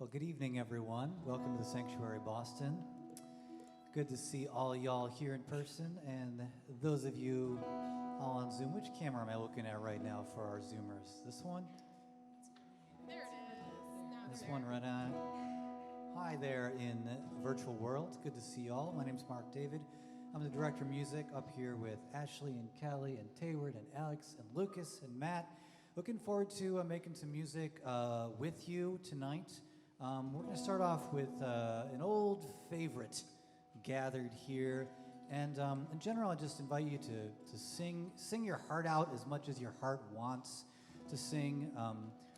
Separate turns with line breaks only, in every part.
Well, good evening, everyone. Welcome to the Sanctuary Boston. Good to see all y'all here in person, and those of you all on Zoom. Which camera am I looking at right now for our Zoomers? This one?
There it is. Now
This one right on. Hi there in the virtual world. Good to see y'all. My name's Mark David. I'm the director of music up here with Ashley and Kelly and Tayward and Alex and Lucas and Matt. Looking forward to making some music with you tonight. We're going to start off with an old favorite, Gathered Here. And in general, I just invite you to sing your heart out as much as your heart wants to sing.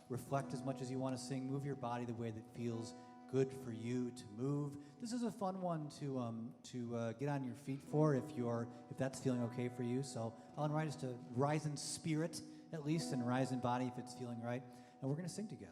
Reflect as much as you want to sing. Move your body the way that feels good for you to move. This is a fun one to get on your feet for if that's feeling okay for you. So I'll invite us to rise in spirit at least and rise in body if it's feeling right. And we're going to sing together.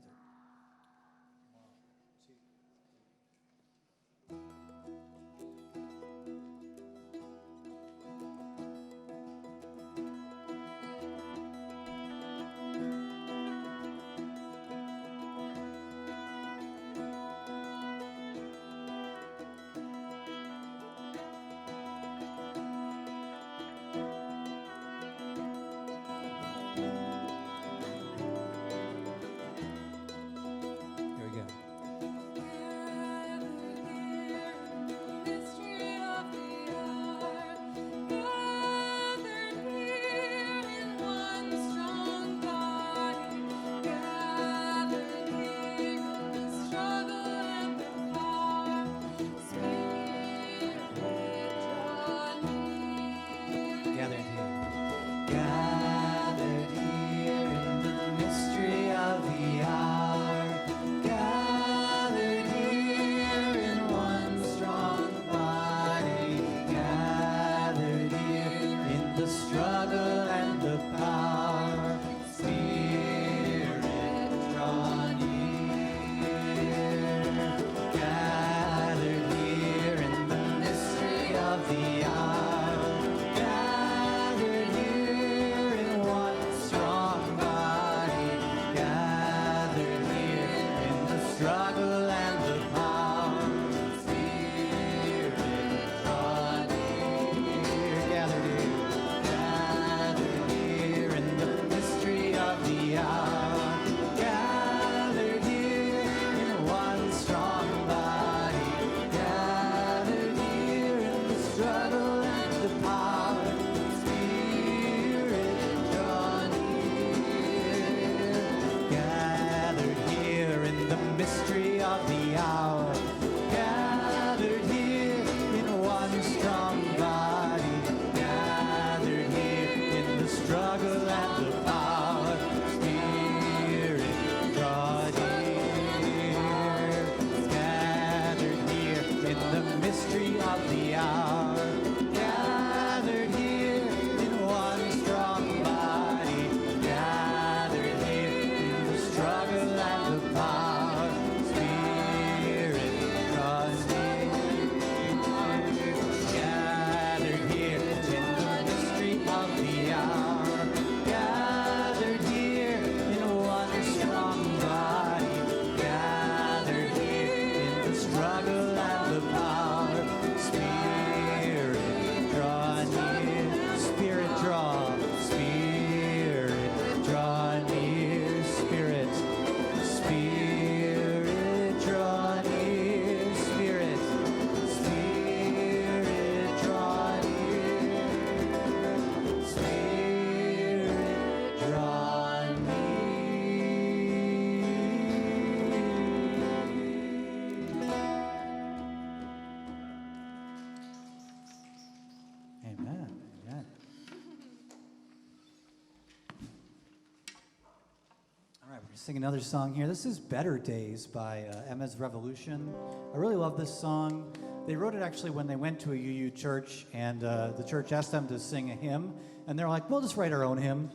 Sing another song here. This is Better Days by Emma's Revolution. I really love this song. They wrote it actually when they went to a UU church, and the church asked them to sing a hymn, and they're like, we'll just write our own hymn.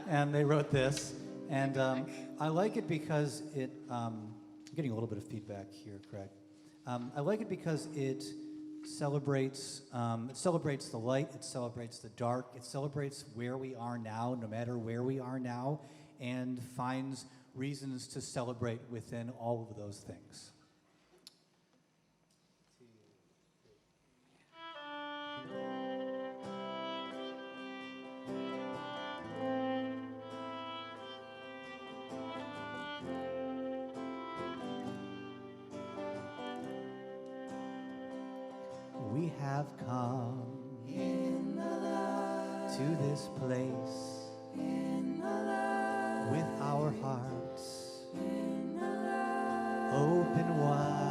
And they wrote this. And I like it because I'm getting a little bit of feedback here, Craig. I like it because it celebrates the light, it celebrates the dark, it celebrates where we are now, no matter where we are now, and finds reasons to celebrate within all of those things. We have come in the light to this place in the light with our hearts in the light open wide.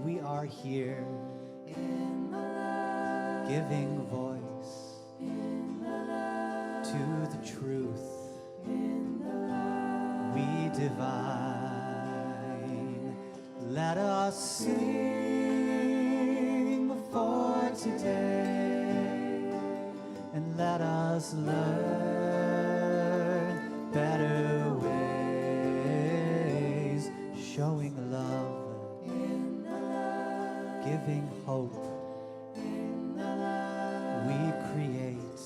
We are here in the light giving voice in the light to the truth in the light we divine. Let us sing for today, and let us learn better ways, showing love in the light, giving hope in the light, we create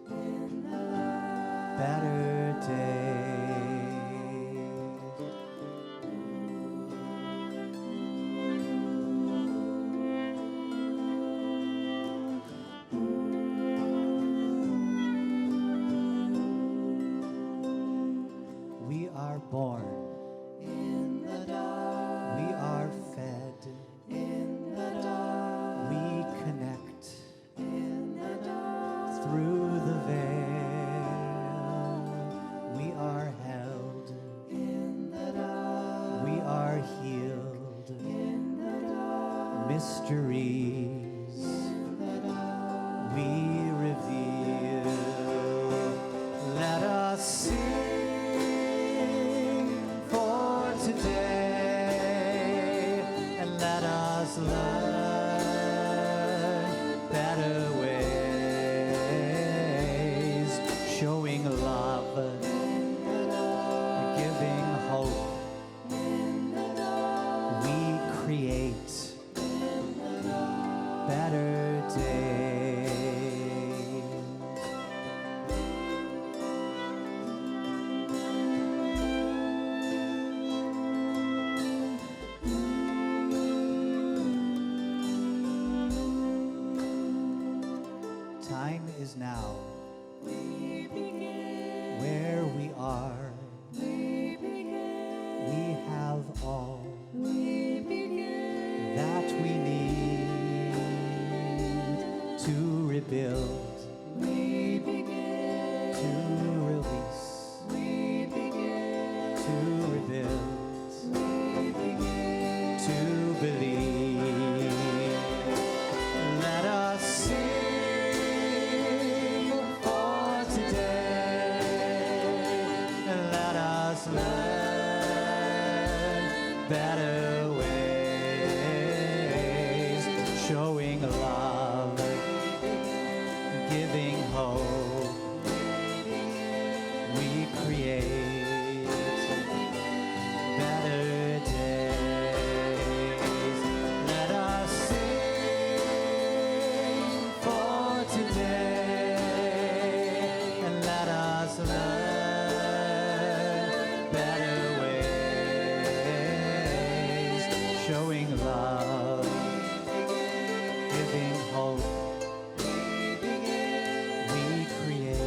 in the light, better days. Born in the dark, we are fed in the dark, we connect in the dark through the veil, we are held in the dark, we are healed in the dark, mysteries in the dark, we reveal. Let us see today, and let us learn better ways, showing love, giving hope. We create better days. Time is now. We begin. Where we are. We begin. We have all. We begin. That we need to rebuild. We begin. To release. We begin. To rebuild. We begin. To believe. Let us sing. Learn better ways, showing love, giving hope. We create better days. Let us sing for today, and let us learn showing love, giving hope. We create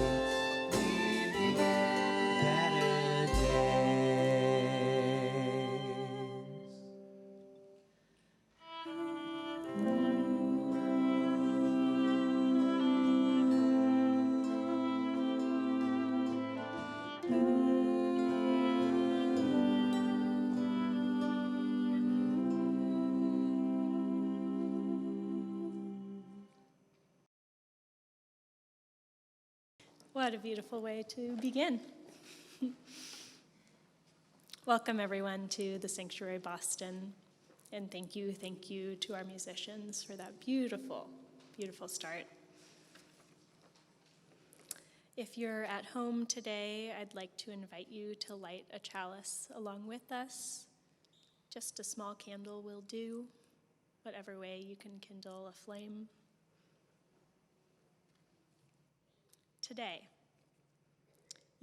better days.
What a beautiful way to begin. Welcome, everyone, to the Sanctuary Boston. And thank you to our musicians for that beautiful, beautiful start. If you're at home today, I'd like to invite you to light a chalice along with us. Just a small candle will do, whatever way you can kindle a flame. Today,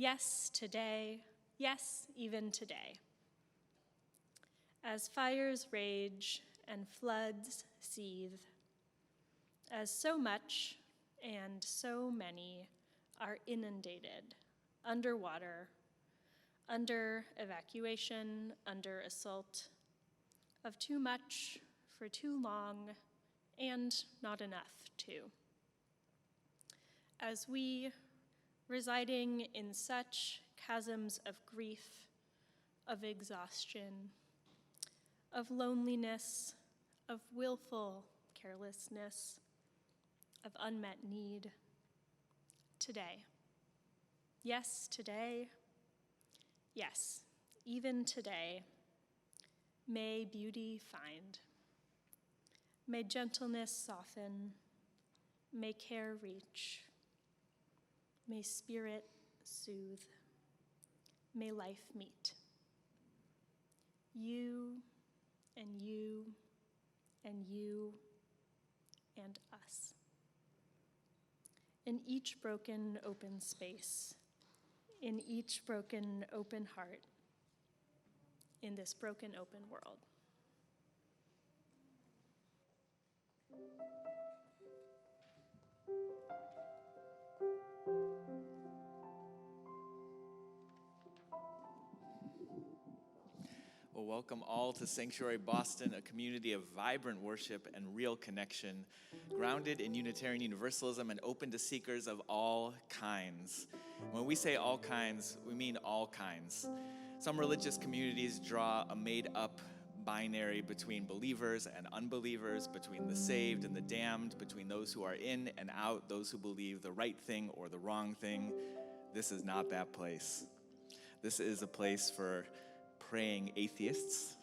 Yes, today. Yes, even today. As fires rage and floods seethe, as so much and so many are inundated, underwater, under evacuation, under assault, of too much for too long, and not enough too. As we, residing in such chasms of grief, of exhaustion, of loneliness, of willful carelessness, of unmet need, today. Yes, today. Yes, even today. May beauty find. May gentleness soften. May care reach. May spirit soothe. May life meet. You and you and you and us. In each broken open space, in each broken open heart, in this broken open world.
Well, welcome all to Sanctuary Boston, a community of vibrant worship and real connection, grounded in Unitarian Universalism and open to seekers of all kinds. When we say all kinds, we mean all kinds. Some religious communities draw a made-up binary between believers and unbelievers, between the saved and the damned, between those who are in and out, those who believe the right thing or the wrong thing. This is not that place. This is a place for praying atheists.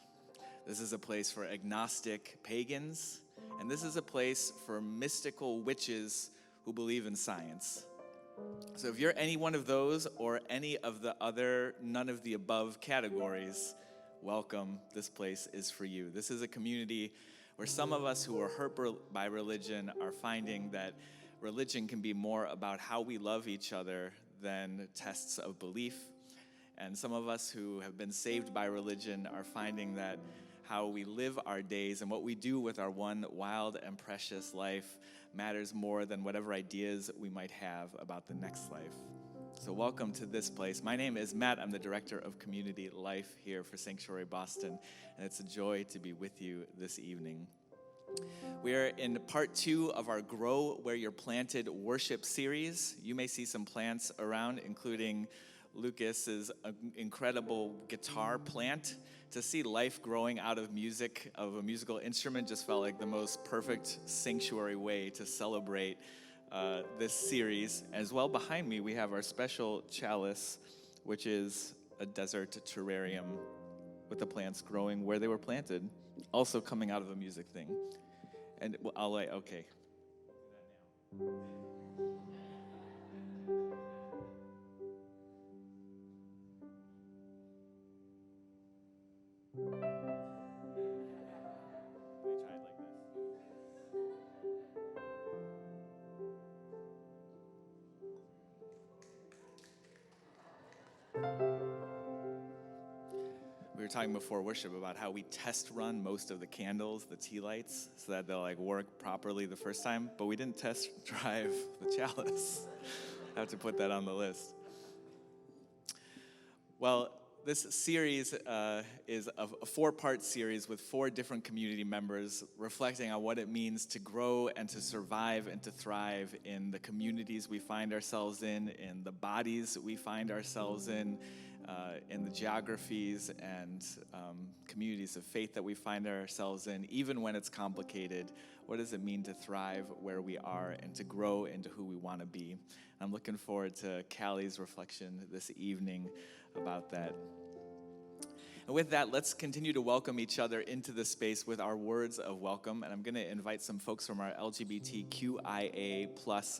This is a place for agnostic pagans. And this is a place for mystical witches who believe in science. So if you're any one of those or any of the other none of the above categories, welcome. This place is for you. This is a community where some of us who are hurt by religion are finding that religion can be more about how we love each other than tests of belief. And some of us who have been saved by religion are finding that how we live our days and what we do with our one wild and precious life matters more than whatever ideas we might have about the next life. So welcome to this place. My name is Matt. I'm the Director of Community Life here for Sanctuary Boston, and it's a joy to be with you this evening. We are in part 2 of our Grow Where You're Planted worship series. You may see some plants around, including Lucas's incredible guitar plant. To see life growing out of music, of a musical instrument, just felt like the most perfect sanctuary way to celebrate this series. As well, behind me, we have our special chalice, which is a desert terrarium with the plants growing where they were planted, also coming out of a music thing. And okay. We were talking before worship about how we test run most of the candles, the tea lights, so that they'll work properly the first time, but we didn't test drive the chalice. I have to put that on the list. Well, this series is a 4-part series with 4 different community members reflecting on what it means to grow and to survive and to thrive in the communities we find ourselves in the bodies we find ourselves in the geographies and communities of faith that we find ourselves in, even when it's complicated. What does it mean to thrive where we are and to grow into who we want to be? I'm looking forward to Callie's reflection this evening about that. And with that, let's continue to welcome each other into the space with our words of welcome. And I'm going to invite some folks from our LGBTQIA+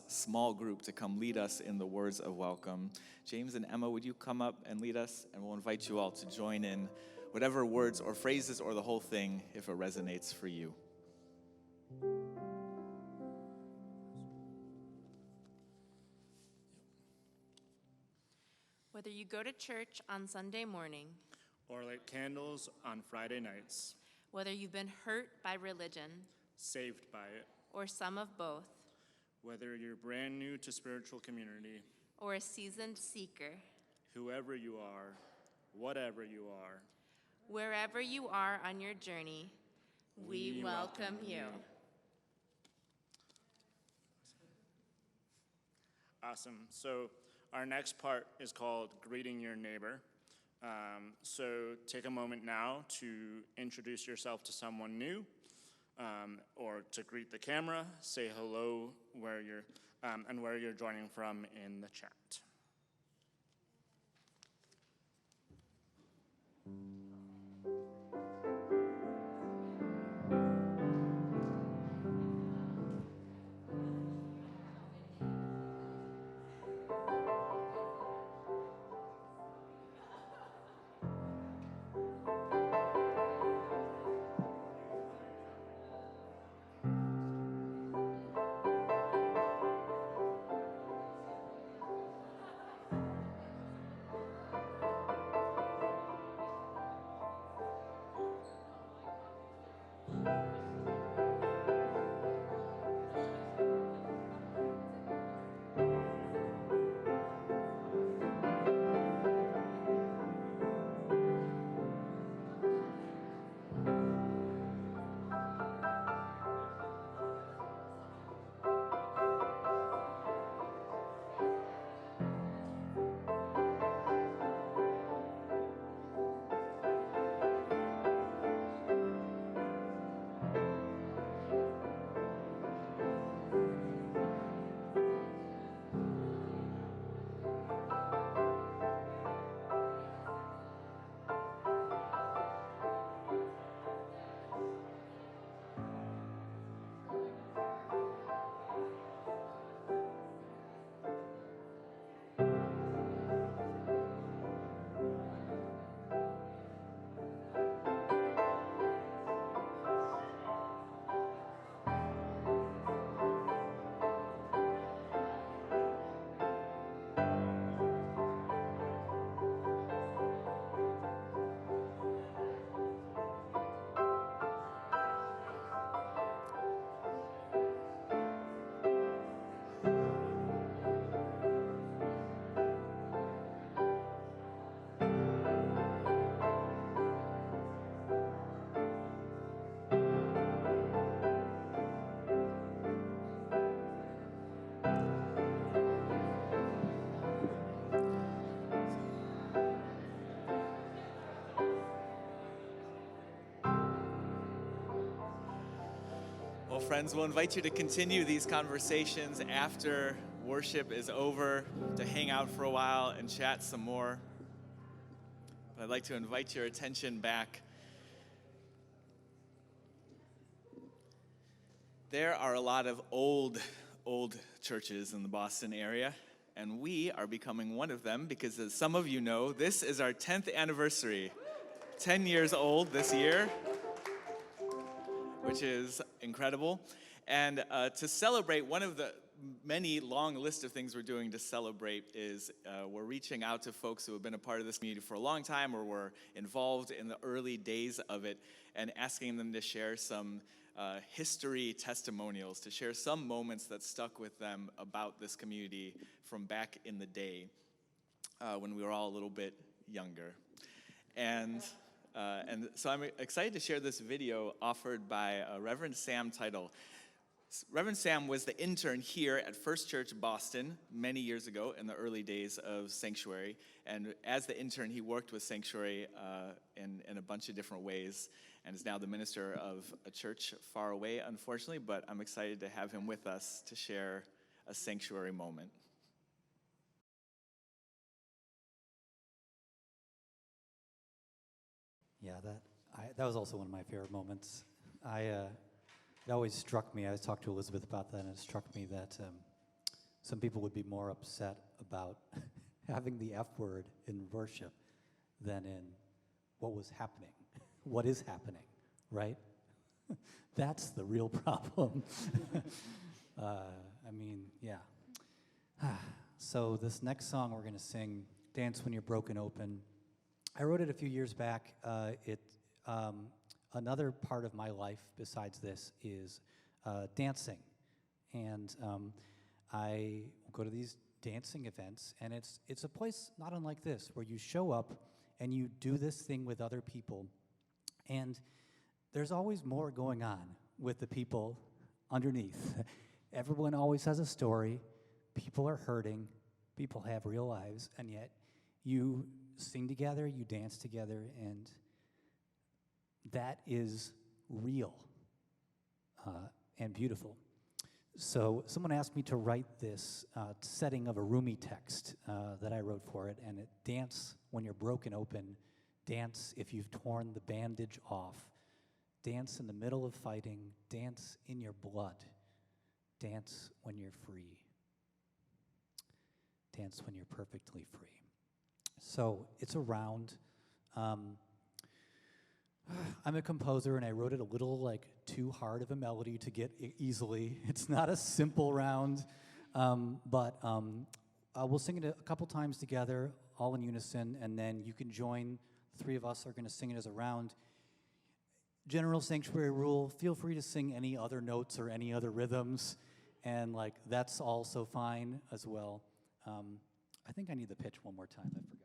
small group to come lead us in the words of welcome. James and Emma, would you come up and lead us? And we'll invite you all to join in whatever words or phrases or the whole thing if it resonates for you.
Whether you go to church on Sunday morning,
or light candles on Friday nights,
whether you've been hurt by religion,
saved by it,
or some of both,
whether you're brand new to spiritual community,
or a seasoned seeker,
whoever you are, whatever you are,
wherever you are on your journey, we welcome you.
Awesome. So our next part is called Greeting Your Neighbor. So take a moment now to introduce yourself to someone new, or to greet the camera, say hello where you're and where you're joining from in the chat.
Well, friends, we'll invite you to continue these conversations after worship is over, to hang out for a while and chat some more. But I'd like to invite your attention back. There are a lot of old churches in the Boston area, and we are becoming one of them because, as some of you know, this is our 10th anniversary. 10 years old this year, which is incredible. And to celebrate, one of the many long list of things we're doing to celebrate is we're reaching out to folks who have been a part of this community for a long time or were involved in the early days of it, and asking them to share some history testimonials, to share some moments that stuck with them about this community from back in the day when we were all a little bit younger. And so I'm excited to share this video offered by Reverend Sam Title. Reverend Sam was the intern here at First Church Boston many years ago in the early days of Sanctuary. And as the intern, he worked with Sanctuary in a bunch of different ways, and is now the minister of a church far away, unfortunately. But I'm excited to have him with us to share a Sanctuary moment.
Yeah, that was also one of my favorite moments. It always struck me, I talked to Elizabeth about that, and it struck me that some people would be more upset about having the F word in worship than in what was happening, what is happening, right? That's the real problem. I mean, yeah. So this next song we're going to sing Dance When You're Broken Open. I wrote it a few years back. Another part of my life besides this is dancing. And I go to these dancing events, and it's a place not unlike this, where you show up and you do this thing with other people, and there's always more going on with the people underneath. Everyone always has a story. People are hurting. People have real lives, and yet you sing together, you dance together, and that is real and beautiful. So someone asked me to write this setting of a Rumi text that I wrote for it, and it dance when you're broken open, dance if you've torn the bandage off, dance in the middle of fighting, dance in your blood, dance when you're free, dance when you're perfectly free. So it's around. I'm a composer, and I wrote it a little too hard of a melody to get easily. It's not a simple round, but we'll sing it a couple times together, all in unison, and then you can join. The three of us are going to sing it as a round. General sanctuary rule: feel free to sing any other notes or any other rhythms, and that's also fine as well. I think I need the pitch one more time. I forgot.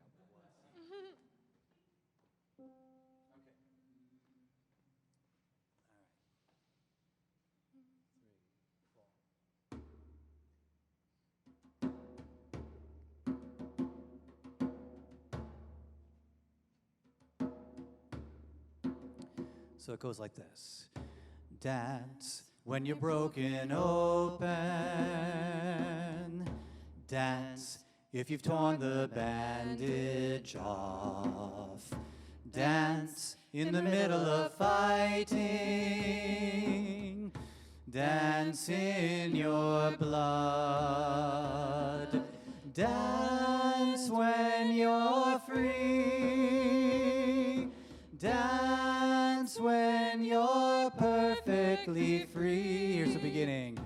So it goes like this. Dance when you're broken open. Dance if you've torn the bandage off. Dance in the middle of fighting. Dance in your blood. Dance when you're free. Dance when you're perfectly free. Here's the beginning.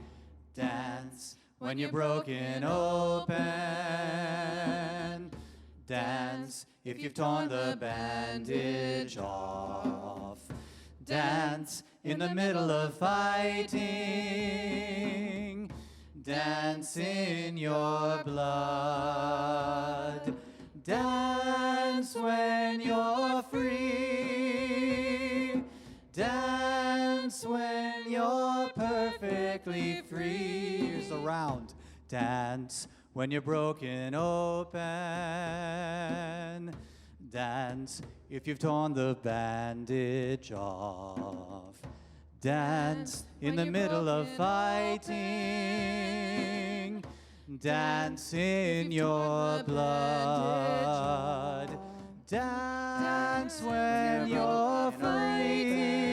Dance when you're broken open. Dance if you've torn the bandage off. Dance in the middle of fighting. Dance in your blood. Dance when you're free. Dance when you're perfectly free. Here's the round. Dance when you're broken open. Dance if you've torn the bandage off. Dance in the middle of fighting. Dance in your blood. Dance when you're free.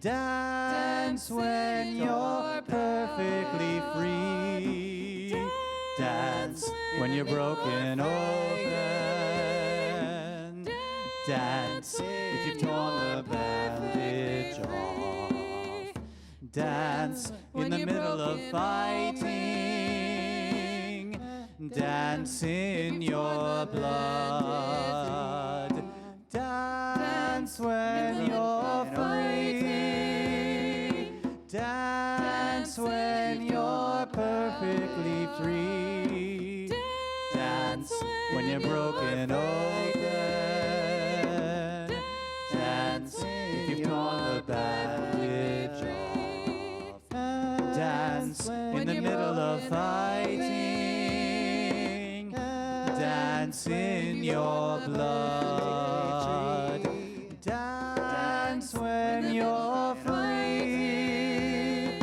Dance when you're perfectly free. Dance when you're broken open. Dance if you've torn the bandage off. Dance in the middle of fighting. Dance in your blood. Dance when you're free. Dance when you're perfectly free. Dance when you're broken open. Dance if you've torn the bandage off. Dance in the middle of fighting. Dance in your blood. Dance when you're free.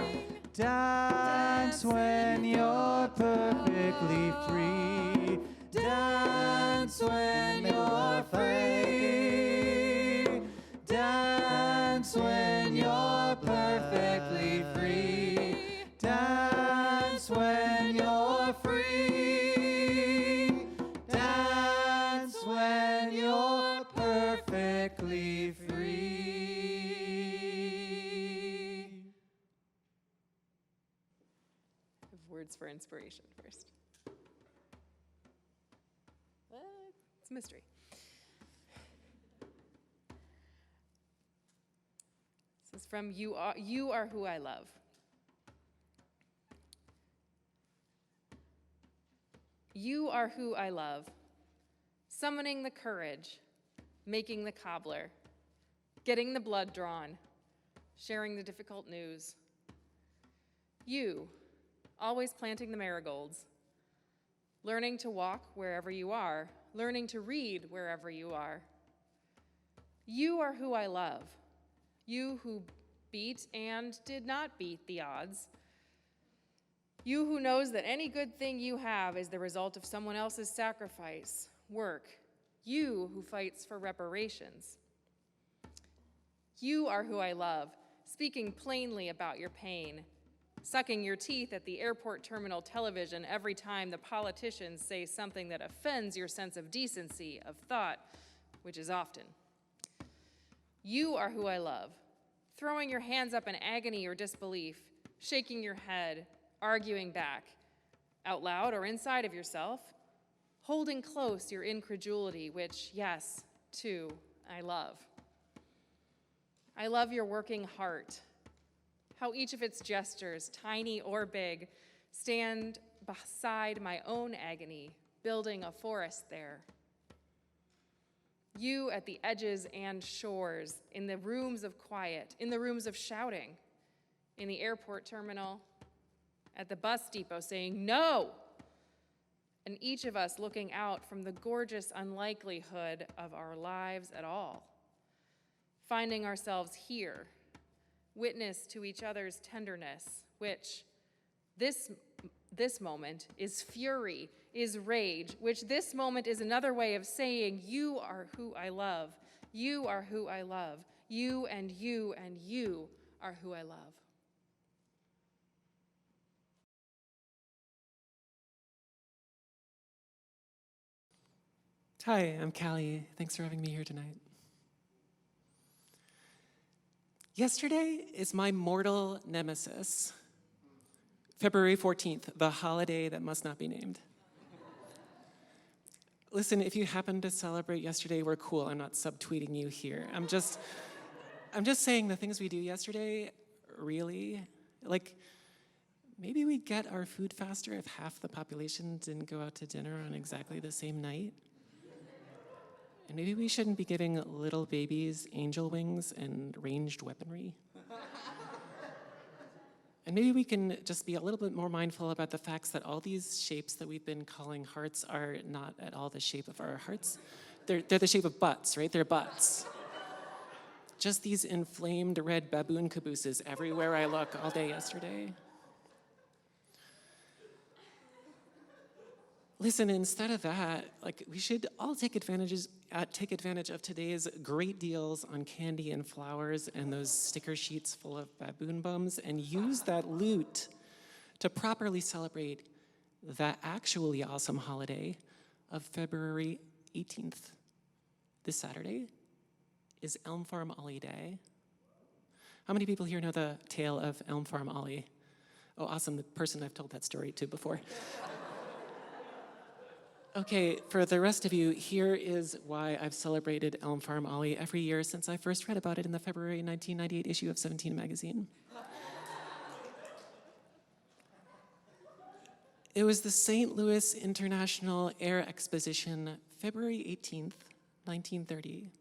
Dance when you're perfectly free. Dance when you're free. Dance when you're perfectly free. Dance when you're free. Dance when you're perfectly free.
I have words for inspiration first. It's a mystery. This is from You Are Who I Love. You are who I love, summoning the courage, making the cobbler, getting the blood drawn, sharing the difficult news. You, always planting the marigolds, learning to walk wherever you are, learning to read wherever you are. You are who I love, you who beat and did not beat the odds. You who knows that any good thing you have is the result of someone else's sacrifice, work. You who fights for reparations. You are who I love, speaking plainly about your pain, sucking your teeth at the airport terminal television every time the politicians say something that offends your sense of decency, of thought, which is often. You are who I love, throwing your hands up in agony or disbelief, shaking your head, arguing back, out loud or inside of yourself, holding close your incredulity, which, yes, too, I love. I love your working heart, how each of its gestures, tiny or big, stand beside my own agony, building a forest there. You at the edges and shores, in the rooms of quiet, in the rooms of shouting, in the airport terminal, at the bus depot saying, no! And each of us looking out from the gorgeous unlikelihood of our lives at all, finding ourselves here, witness to each other's tenderness, which this moment is fury, is rage, which this moment is another way of saying, you are who I love, you are who I love, you and you and you are who I love.
Hi, I'm Callie. Thanks for having me here tonight. Yesterday is my mortal nemesis, February 14th, the holiday that must not be named. Listen, if you happen to celebrate yesterday, we're cool. I'm not subtweeting you here. I'm just saying the things we do yesterday, really, like, maybe we'd get our food faster if half the population didn't go out to dinner on exactly the same night. And maybe we shouldn't be giving little babies angel wings and ranged weaponry. And maybe we can just be a little bit more mindful about the facts that all these shapes that we've been calling hearts are not at all the shape of our hearts. They're the shape of butts, right? They're butts. Just these inflamed red baboon cabooses everywhere I look all day yesterday. Listen, instead of that, like, we should all take advantage of today's great deals on candy and flowers and those sticker sheets full of baboon bums and use that loot to properly celebrate that actually awesome holiday of February 18th. This Saturday is Elm Farm Ollie Day. How many people here know the tale of Elm Farm Ollie? Oh, awesome, the person I've told that story to before. Okay, for the rest of you, here is why I've celebrated Elm Farm Ollie every year since I first read about it in the February 1998 issue of 17 magazine. It was the St. Louis International Air Exposition, February 18th, 1930.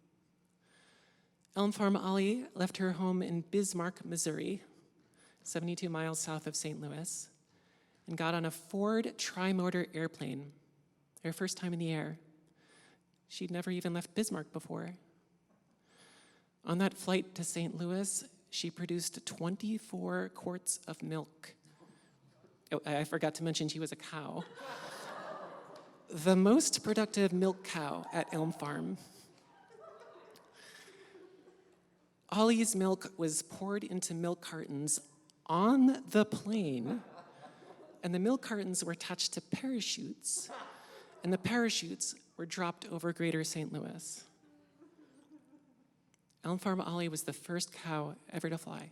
Elm Farm Ollie left her home in Bismarck, Missouri, 72 miles south of St. Louis, and got on a Ford tri-motor airplane, her first time in the air. She'd never even left Bismarck before. On that flight to St. Louis, she produced 24 quarts of milk. Oh, I forgot to mention she was a cow. The most productive milk cow at Elm Farm. Ollie's milk was poured into milk cartons on the plane, and the milk cartons were attached to parachutes, and the parachutes were dropped over Greater St. Louis. Elm Farm Ollie was the first cow ever to fly.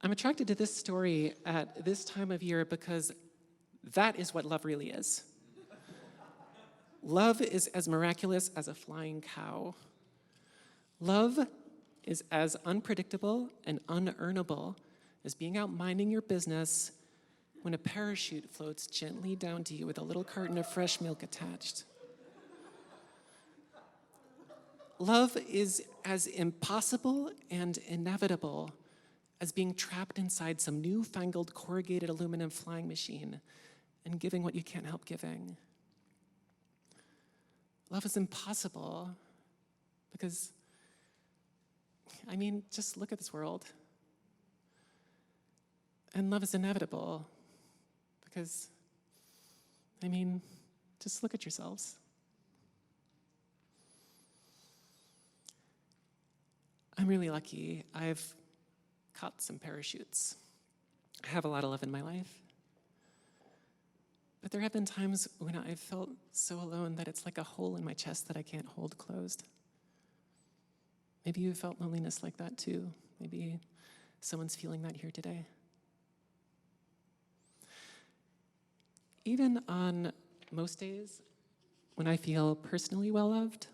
I'm attracted to this story at this time of year because that is what love really is. Love is as miraculous as a flying cow. Love is as unpredictable and unearnable as being out minding your business when a parachute floats gently down to you with a little carton of fresh milk attached. Love is as impossible and inevitable as being trapped inside some newfangled corrugated aluminum flying machine and giving what you can't help giving. Love is impossible because, just look at this world. And love is inevitable because, just look at yourselves. I'm really lucky. I've caught some parachutes. I have a lot of love in my life. But there have been times when I've felt so alone that it's like a hole in my chest that I can't hold closed. Maybe you felt loneliness like that too. Maybe someone's feeling that here today. Even on most days when I feel personally well-loved,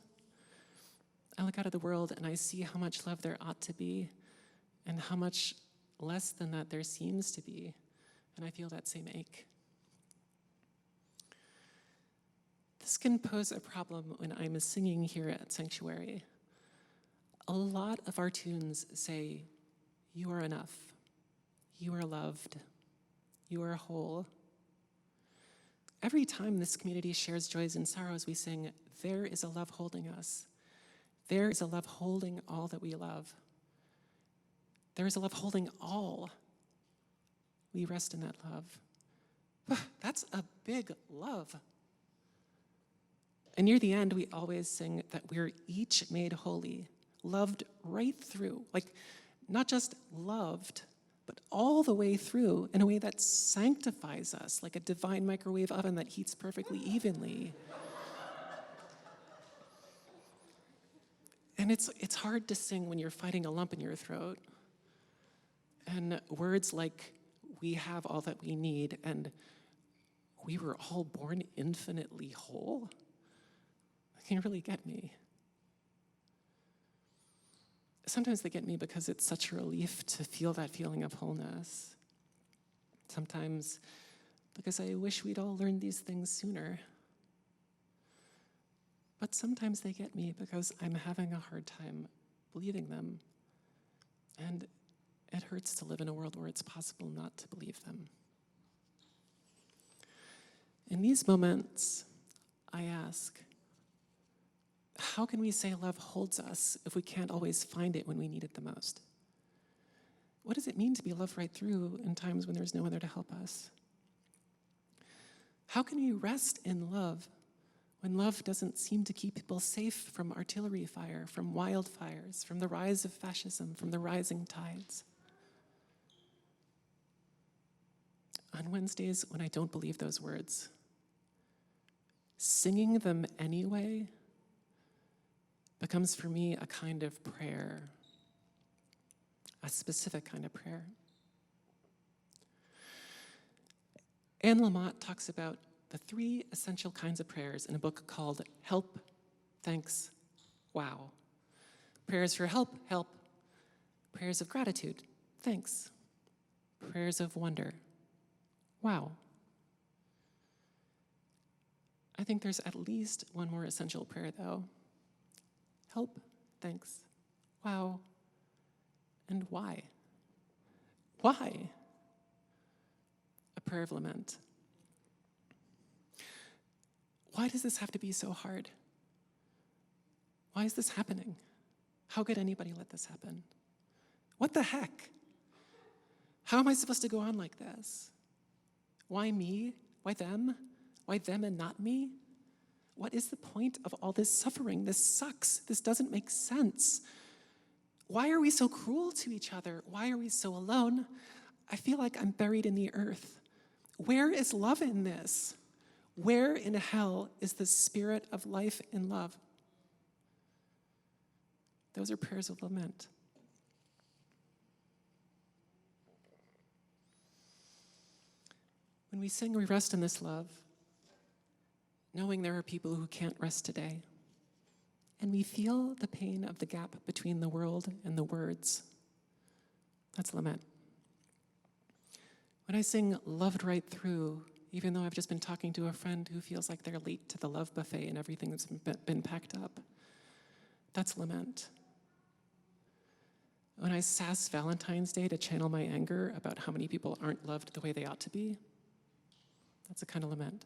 I look out at the world and I see how much love there ought to be and how much less than that there seems to be, and I feel that same ache. This can pose a problem when I'm singing here at Sanctuary. A lot of our tunes say, "You are enough, you are loved, you are whole." Every time this community shares joys and sorrows, we sing, "There is a love holding us. There is a love holding all that we love. There is a love holding all. We rest in that love." That's a big love. And near the end, we always sing that we're each made holy, loved right through, like not just loved, but all the way through in a way that sanctifies us, like a divine microwave oven that heats perfectly evenly. And it's hard to sing when you're fighting a lump in your throat. And words like, "We have all that we need," and "we were all born infinitely whole," can really get me. Sometimes they get me because it's such a relief to feel that feeling of wholeness. Sometimes because I wish we'd all learned these things sooner. But sometimes they get me because I'm having a hard time believing them. And it hurts to live in a world where it's possible not to believe them. In these moments, I ask, how can we say love holds us if we can't always find it when we need it the most? What does it mean to be loved right through in times when there's no one there to help us? How can we rest in love when love doesn't seem to keep people safe from artillery fire, from wildfires, from the rise of fascism, from the rising tides? On Wednesdays, when I don't believe those words, singing them anyway becomes for me a kind of prayer, a specific kind of prayer. Anne Lamott talks about the 3 essential kinds of prayers in a book called Help, Thanks, Wow. Prayers for help, help. Prayers of gratitude, thanks. Prayers of wonder, wow. I think there's at least one more essential prayer, though. Help, thanks, wow, and why? Why? A prayer of lament. Why does this have to be so hard? Why is this happening? How could anybody let this happen? What the heck? How am I supposed to go on like this? Why me? Why them? Why them and not me? What is the point of all this suffering? This sucks. This doesn't make sense. Why are we so cruel to each other? Why are we so alone? I feel like I'm buried in the earth. Where is love in this? Where in hell is the spirit of life and love? Those are prayers of lament. When we sing, we rest in this love. knowing there are people who can't rest today. And we feel the pain of the gap between the world and the words. That's lament. When I sing Loved Right Through, even though I've just been talking to a friend who feels like they're late to the love buffet and everything's been packed up, that's lament. When I sass Valentine's Day to channel my anger about how many people aren't loved the way they ought to be, that's a kind of lament.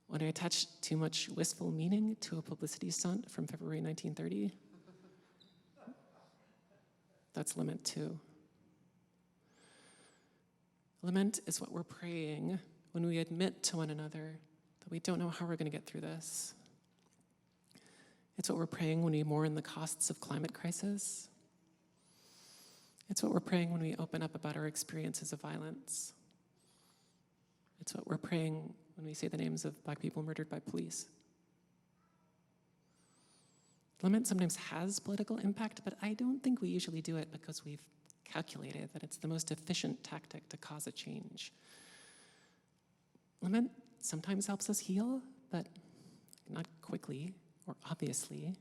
When I attach too much wistful meaning to a publicity stunt from February 1930, that's lament too. Lament is what we're praying when we admit to one another that we don't know how we're going to get through this. It's what we're praying when we mourn the costs of climate crisis. It's what we're praying when we open up about our experiences of violence. It's what we're praying when we say the names of Black people murdered by police. Lament sometimes has political impact, but I don't think we usually do it because we've calculated that it's the most efficient tactic to cause a change. Lament sometimes helps us heal, but not quickly or obviously.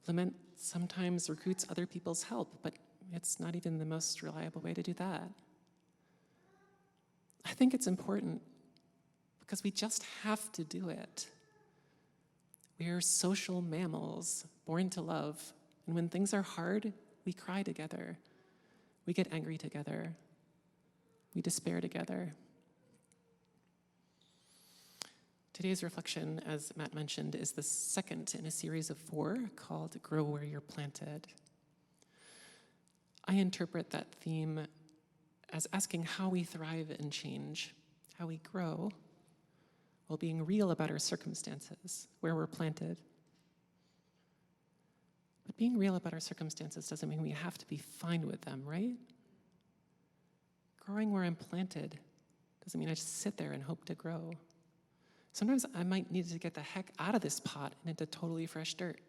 Lament sometimes recruits other people's help, but it's not even the most reliable way to do that. I think it's important because we just have to do it. We are social mammals born to love, and when things are hard, we cry together. We get angry together. We despair together. Today's reflection, as Matt mentioned, is the second in a series of 4 called Grow Where You're Planted. I interpret that theme as asking how we thrive in change, how we grow, while being real about our circumstances, where we're planted. But being real about our circumstances doesn't mean we have to be fine with them, right? Growing where I'm planted doesn't mean I just sit there and hope to grow. Sometimes I might need to get the heck out of this pot and into totally fresh dirt.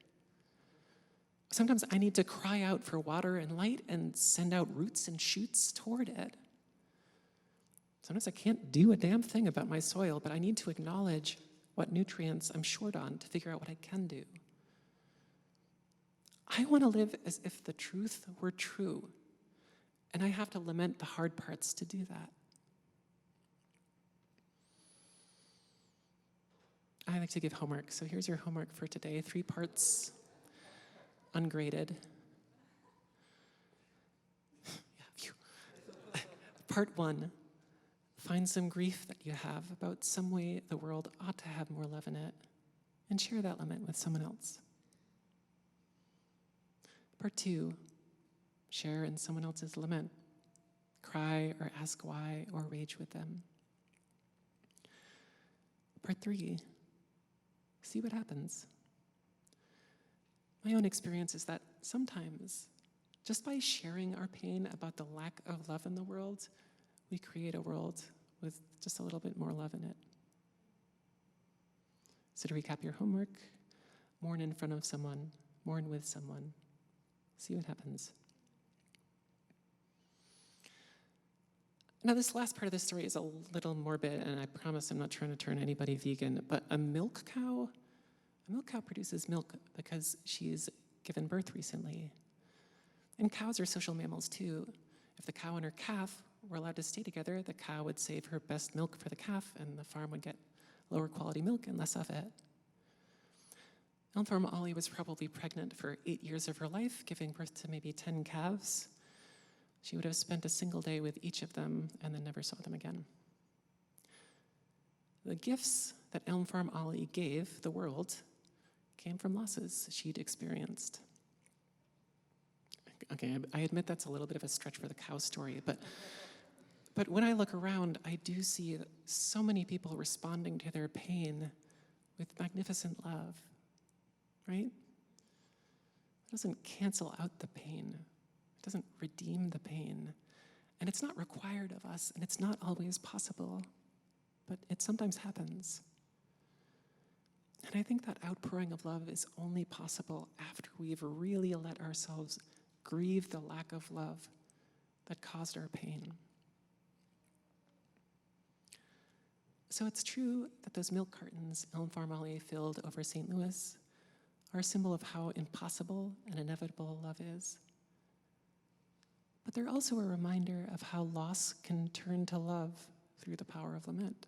Sometimes I need to cry out for water and light and send out roots and shoots toward it. Sometimes I can't do a damn thing about my soil, but I need to acknowledge what nutrients I'm short on to figure out what I can do. I want to live as if the truth were true, and I have to lament the hard parts to do that. I like to give homework, so here's your homework for today. 3 parts, ungraded. Part 1, find some grief that you have about some way the world ought to have more love in it, and share that lament with someone else. Part 2, share in someone else's lament. Cry or ask why or rage with them. Part 3, see what happens. My own experience is that sometimes, just by sharing our pain about the lack of love in the world, we create a world with just a little bit more love in it. So to recap your homework, mourn in front of someone, mourn with someone, see what happens. Now, this last part of the story is a little morbid, and I promise I'm not trying to turn anybody vegan, but a milk cow produces milk because she's given birth recently. And cows are social mammals too. If the cow and her calf were allowed to stay together, the cow would save her best milk for the calf, and the farm would get lower quality milk and less of it. Elm Farm Ollie was probably pregnant for 8 years of her life, giving birth to maybe 10 calves. She would have spent a single day with each of them and then never saw them again. The gifts that Elm Farm Ollie gave the world came from losses she'd experienced. Okay, I admit that's a little bit of a stretch for the cow story, but when I look around, I do see so many people responding to their pain with magnificent love, right? It doesn't cancel out the pain. It doesn't redeem the pain. And it's not required of us, and it's not always possible, but it sometimes happens. And I think that outpouring of love is only possible after we've really let ourselves grieve the lack of love that caused our pain. So it's true that those milk cartons Elm Farm Alley filled over St. Louis are a symbol of how impossible and inevitable love is. But they're also a reminder of how loss can turn to love through the power of lament.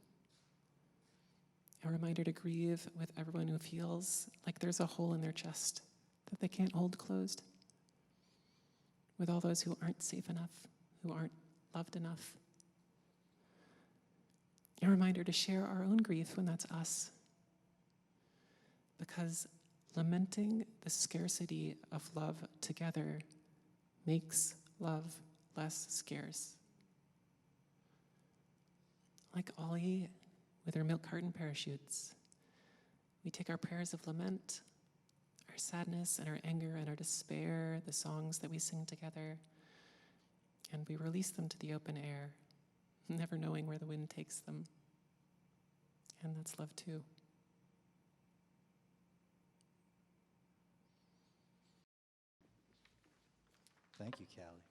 A reminder to grieve with everyone who feels like there's a hole in their chest that they can't hold closed. With all those who aren't safe enough, who aren't loved enough. A reminder to share our own grief when that's us. Because lamenting the scarcity of love together makes love less scarce. Like Ollie with her milk carton parachutes, we take our prayers of lament, our sadness and our anger and our despair, the songs that we sing together, and we release them to the open air, never knowing where the wind takes them. And that's love too.
Thank you, Callie.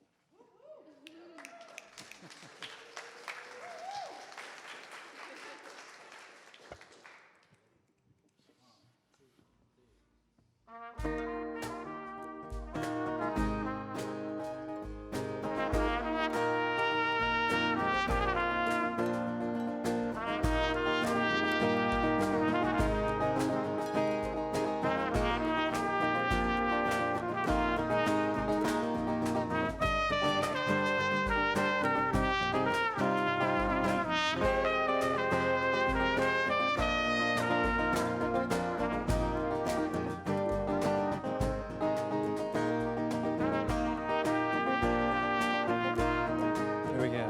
Here we go.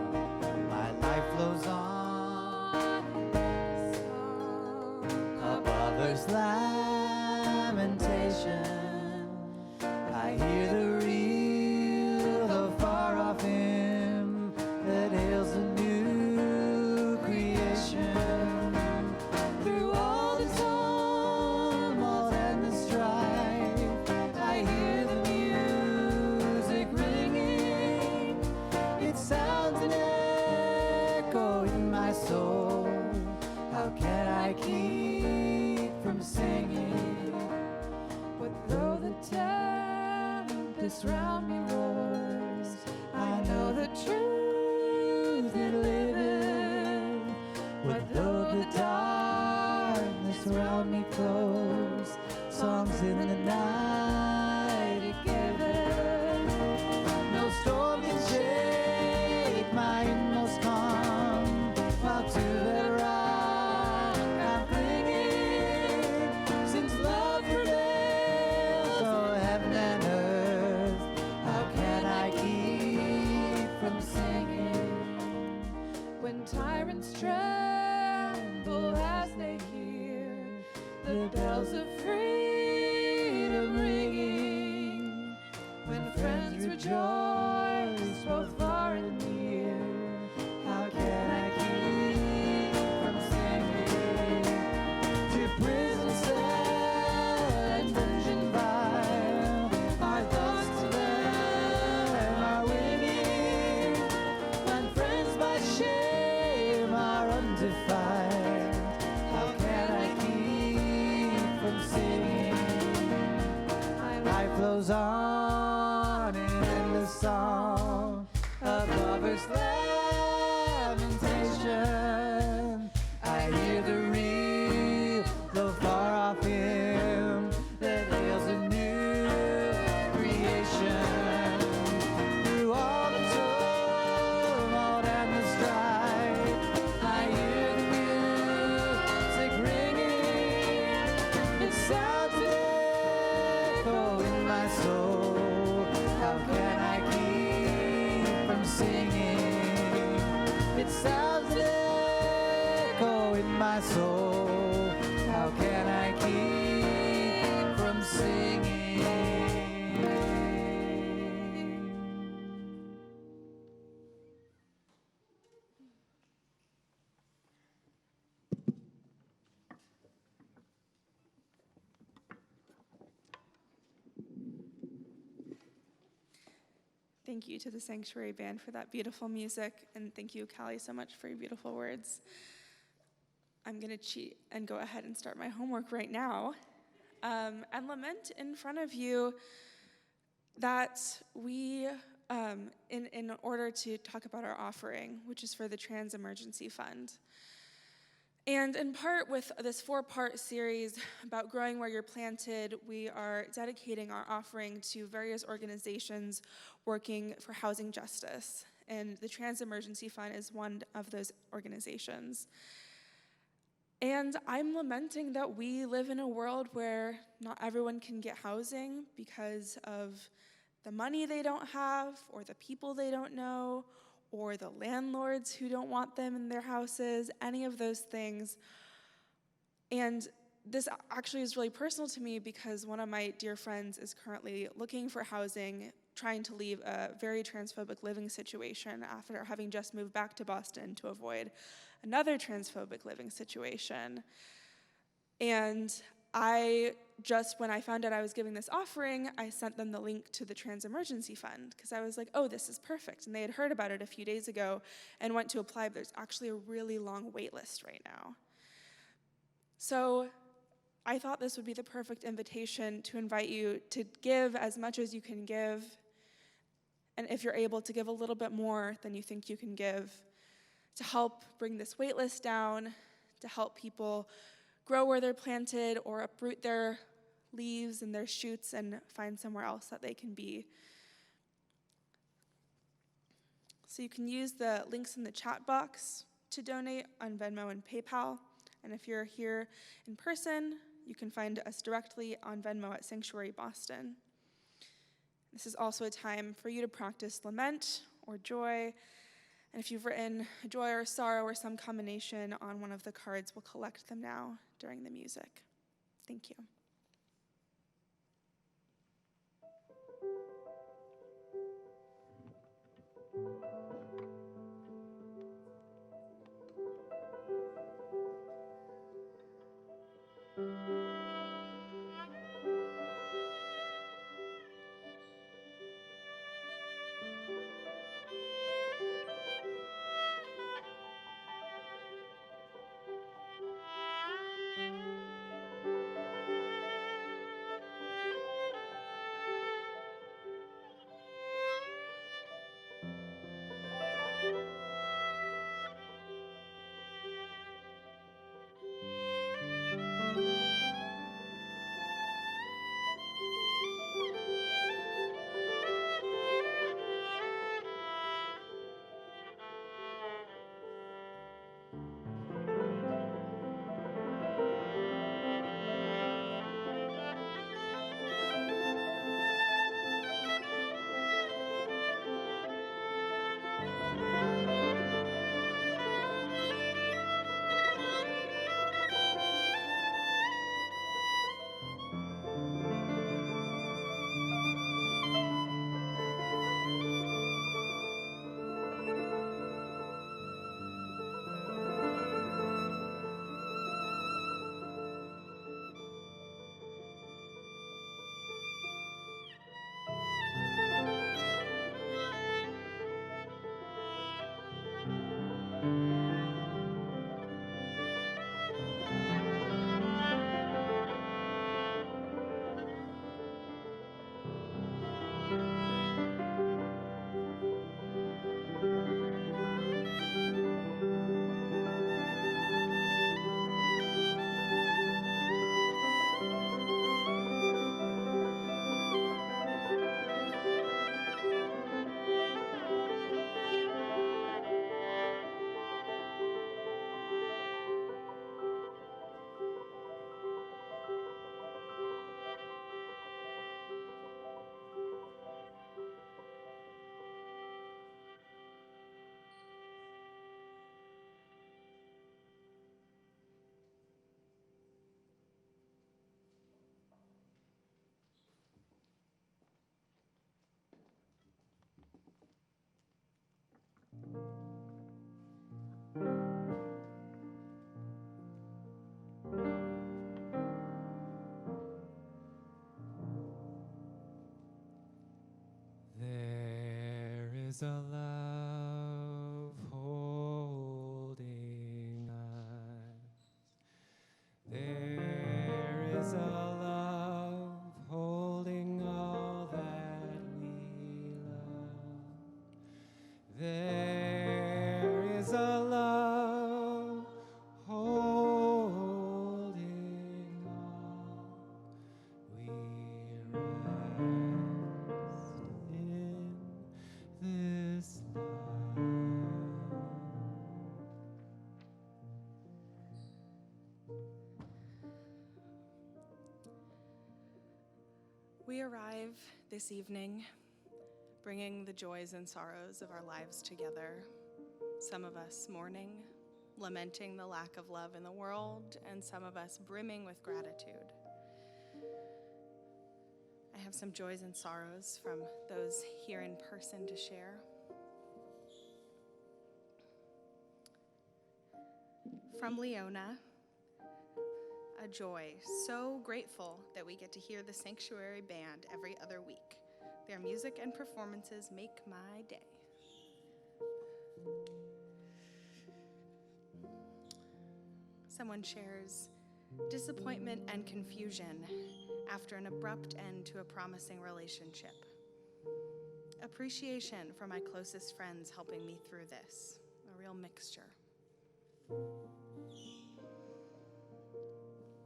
My life flows on above others' lamentation. I hear the reel of far off hymn that hails a new creation. Through all the tumult and the strife, I hear the music ringing. It sounds an echo in my soul. How can I keep from singing? What though the tempest round me roars, I know the truth it liveth. What though the darkness round me close, songs in the night it giveth. No storm can shake my inmost calm, while to that rock I'm clinging. Since love prevails o'er heaven and earth, how can I keep from singing? When tyrants tremble as they hear the bells of freedom ringing, when friends rejoice both far and near, how can I keep from singing? To prison cell and dungeon vile, our thoughts to them are winging. When friends by shame are undefiled, how can I keep from singing? My life flows on in endless song of lovers' lamentation. I hear the reel blow far off him that hails a new creation. Through all the tumult and the strife, I hear the music ringing. It sounds an echo in my soul. How can I keep from singing? It sounds an echo in my soul. How can I keep from singing?
Thank you to the Sanctuary Band for that beautiful music, and thank you, Callie, so much for your beautiful words. I'm going to cheat and go ahead and start my homework right now and lament in front of you that we, in order to talk about our offering, which is for the Trans Emergency Fund. And in part with this 4-part series about growing where you're planted, we are dedicating our offering to various organizations working for housing justice. And the Trans Emergency Fund is one of those organizations. And I'm lamenting that we live in a world where not everyone can get housing because of the money they don't have, or the people they don't know, or the landlords who don't want them in their houses, any of those things. And this actually is really personal to me because one of my dear friends is currently looking for housing, trying to leave a very transphobic living situation after having just moved back to Boston to avoid another transphobic living situation. And when I found out I was giving this offering, I sent them the link to the Trans Emergency Fund because I was like, oh, this is perfect. And they had heard about it a few days ago and went to apply, but there's actually a really long wait list right now. So I thought this would be the perfect invitation to invite you to give as much as you can give. And if you're able to give a little bit more than you think you can give, to help bring this wait list down, to help people grow where they're planted or uproot their leaves and their shoots and find somewhere else that they can be. So you can use the links in the chat box to donate on Venmo and PayPal. And if you're here in person, you can find us directly on Venmo at Sanctuary Boston. This is also a time for you to practice lament or joy. And if you've written joy or sorrow or some combination on one of the cards, we'll collect them now during the music. Thank you.
is a love holding us.
arrive this evening, bringing the joys and sorrows of our lives together. Some of us mourning, lamenting the lack of love in the world, and some of us brimming with gratitude. I have some joys and sorrows from those here in person to share. From Leona, a joy, so grateful that we get to hear the Sanctuary Band every other week. Their music and performances make my day. Someone shares disappointment and confusion after an abrupt end to a promising relationship. Appreciation for my closest friends helping me through this, a real mixture.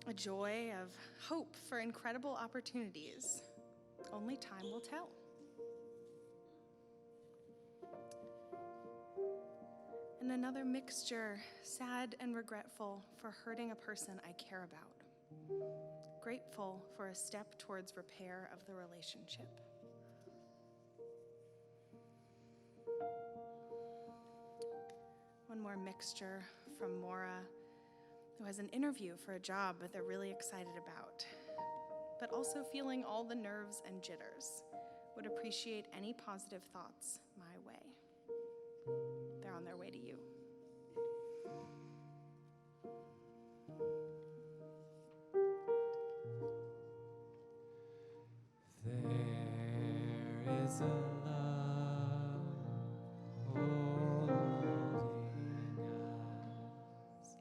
A joy of hope for incredible opportunities. Only time will tell. And another mixture, sad and regretful for hurting a person I care about. Grateful for a step towards repair of the relationship. One more mixture from Maura, who has an interview for a job that they're really excited about, but also feeling all the nerves and jitters. Would appreciate any positive thoughts my way. They're on their way to you.
There is a love holding us.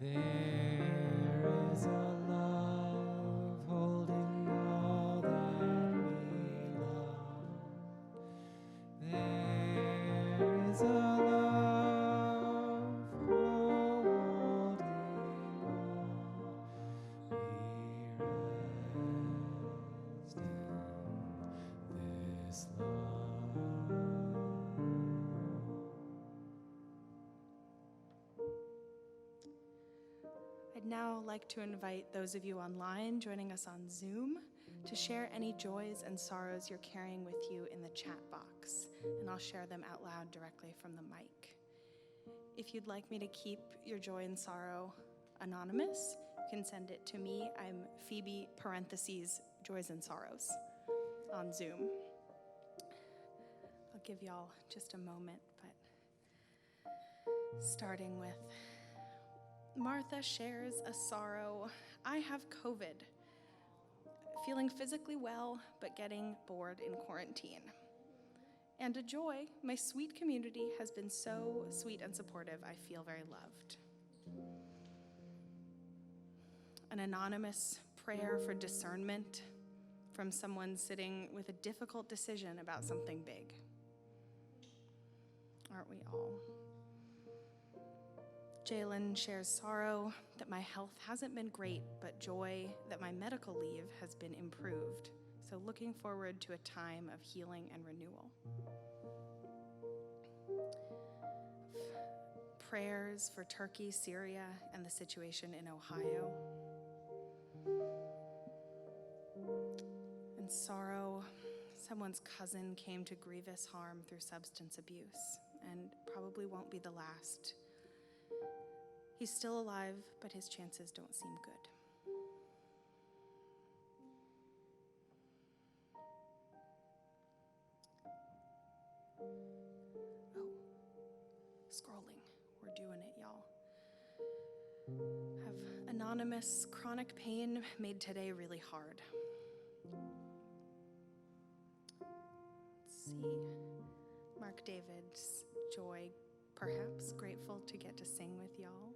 There is a love holding all that we love. There is a love holding all we rest in this love.
I'd now like to invite those of you online joining us on Zoom to share any joys and sorrows you're carrying with you in the chat box, and I'll share them out loud directly from the mic. If you'd like me to keep your joy and sorrow anonymous, you can send it to me. I'm Phoebe parentheses joys and sorrows on Zoom. I'll give y'all just a moment, but starting with Martha shares a sorrow. I have COVID. Feeling physically well, but getting bored in quarantine. And a joy, my sweet community has been so sweet and supportive. I feel very loved. An anonymous prayer for discernment from someone sitting with a difficult decision about something big. Aren't we all? Jalen shares sorrow that my health hasn't been great, but joy that my medical leave has been improved. So looking forward to a time of healing and renewal. Prayers for Turkey, Syria, and the situation in Ohio. And sorrow, someone's cousin came to grievous harm through substance abuse, and probably won't be the last. He's still alive, but his chances don't seem good. Oh, scrolling. We're doing it, y'all. Have anonymous chronic pain made today really hard. Let's see. Mark David's joy, perhaps grateful to get to sing with y'all.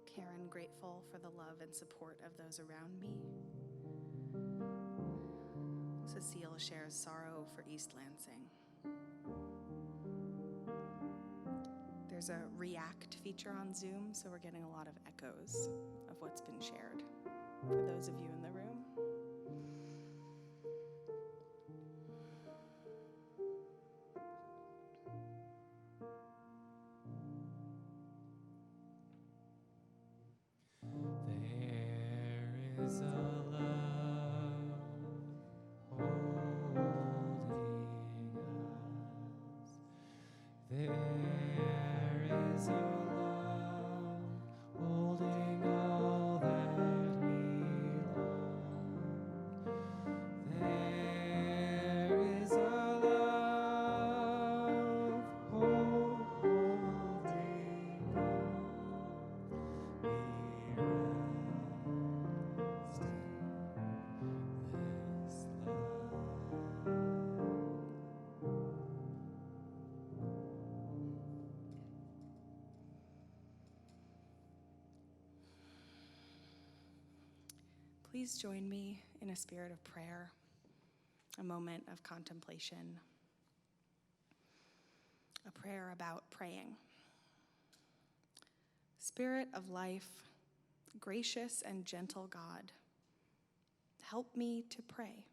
Karen, grateful for the love and support of those around me. Cecile shares sorrow for East Lansing. There's a react feature on Zoom, so we're getting a lot of echoes of what's been shared for those of you in the room.
There There is a love holding all that we long. There is a love holding all. We rest in this love.
Please join me in a spirit of prayer, a moment of contemplation, a prayer about praying. Spirit of life, gracious and gentle God, help me to pray.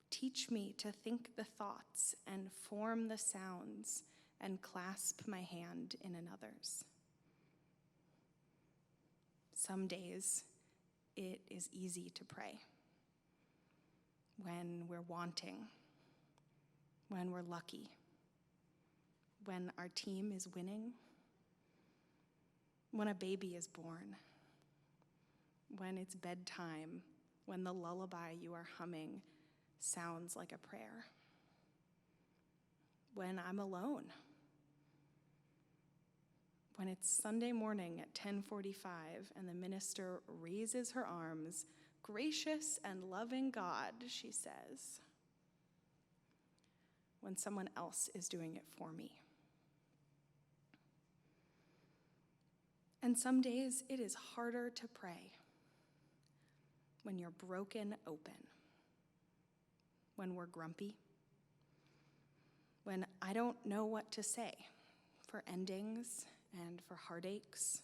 Teach me to think the thoughts and form the sounds and clasp my hand in another's. Some days, it is easy to pray when we're wanting, when we're lucky, when our team is winning, when a baby is born, when it's bedtime, when the lullaby you are humming sounds like a prayer, when I'm alone, when it's Sunday morning at 10:45 and the minister raises her arms, gracious and loving God, she says, when someone else is doing it for me. And some days it is harder to pray when you're broken open, when we're grumpy, when I don't know what to say for endings and for heartaches,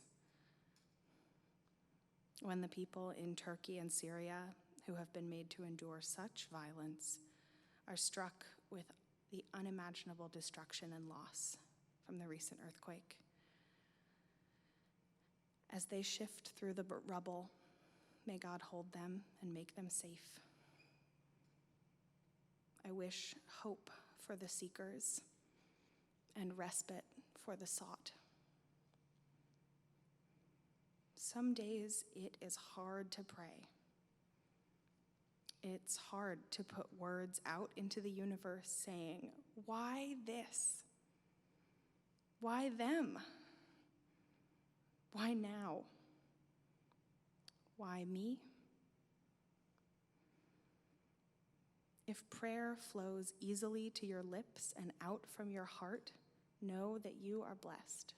when the people in Turkey and Syria who have been made to endure such violence are struck with the unimaginable destruction and loss from the recent earthquake. As they shift through the rubble, may God hold them and make them safe. I wish hope for the seekers and respite for the sought. Some days it is hard to pray. It's hard to put words out into the universe saying, why this? Why them? Why now? Why me? If prayer flows easily to your lips and out from your heart, know that you are blessed.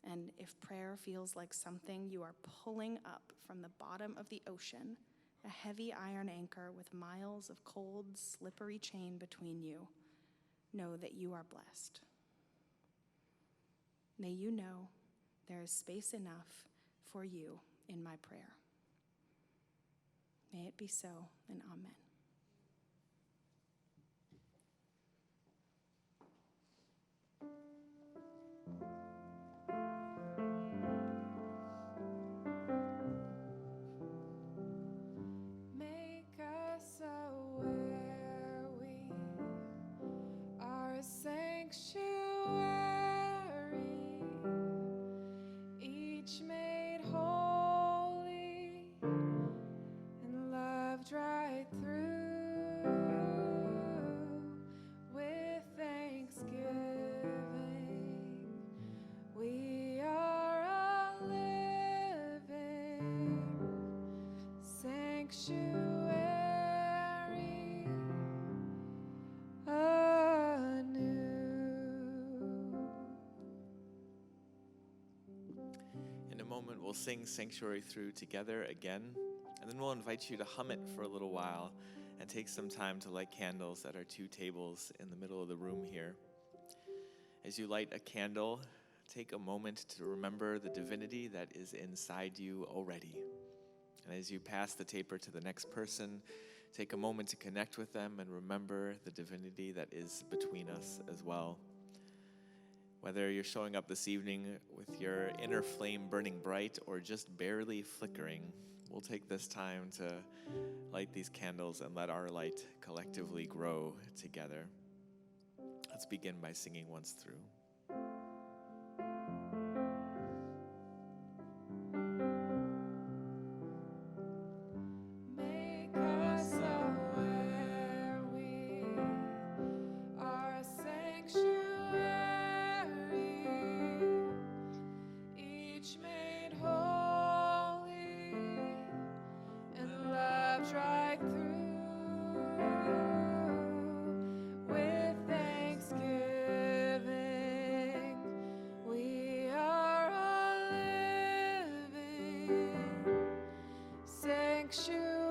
And if prayer feels like something you are pulling up from the bottom of the ocean, a heavy iron anchor with miles of cold, slippery chain between you, know that you are blessed. May you know there is space enough for you in my prayer. May it be so, and amen.
Make us aware we are a sanctuary, each made holy and loved right through with thanksgiving. We are a living sanctuary anew.
In a moment, we'll sing Sanctuary Through together again, and then we'll invite you to hum it for a little while and take some time to light candles at our two tables in the middle of the room here. As you light a candle, take a moment to remember the divinity that is inside you already. And as you pass the taper to the next person, take a moment to connect with them and remember the divinity that is between us as well. Whether you're showing up this evening with your inner flame burning bright or just barely flickering, we'll take this time to light these candles and let our light collectively grow together. Let's begin by singing once through.
Make us aware we are a sanctuary, each made holy and loved right through. With thanksgiving, we are a living sanctuary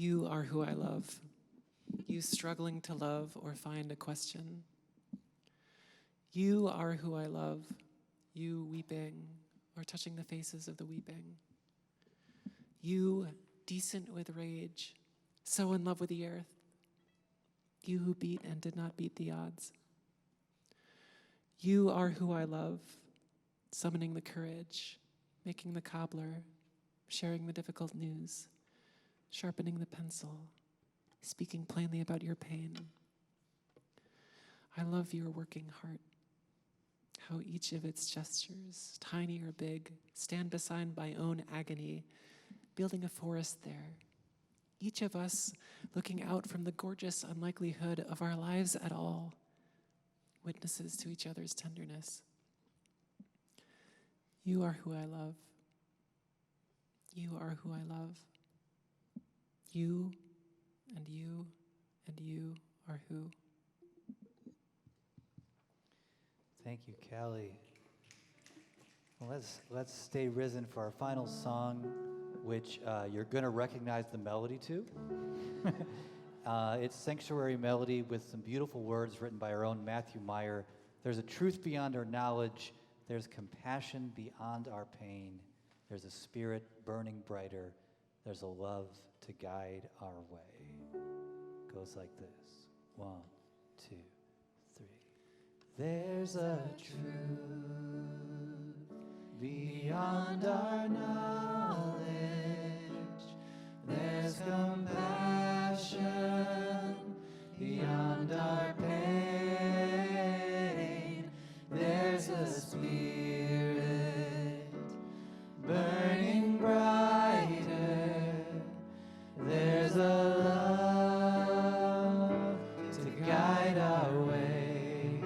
You are who I love. You struggling to love or find a question. You are who I love. You weeping or touching the faces of the weeping. You decent with rage, so in love with the earth. You who beat and did not beat the odds. You are who I love, summoning the courage, making the cobbler, sharing the difficult news, sharpening the pencil, speaking plainly about your pain. I love your working heart, how each of its gestures, tiny or big, stand beside my own agony, building a forest there. Each of us looking out from the gorgeous unlikelihood of our lives at all, witnesses to each other's tenderness. You are who I love. You are who I love. You and you and you are who.
Thank you, Callie. Well, let's stay risen for our final song, which you're going to recognize the melody to. It's Sanctuary Melody with some beautiful words written by our own Matthew Meyer. There's a truth beyond our knowledge. There's compassion beyond our pain. There's a spirit burning brighter. There's a love to guide our way. Goes like this. 1, 2, 3. There's a truth beyond our knowledge. There's compassion beyond our pain. There's a spirit burning brighter. There's a love to guide our way.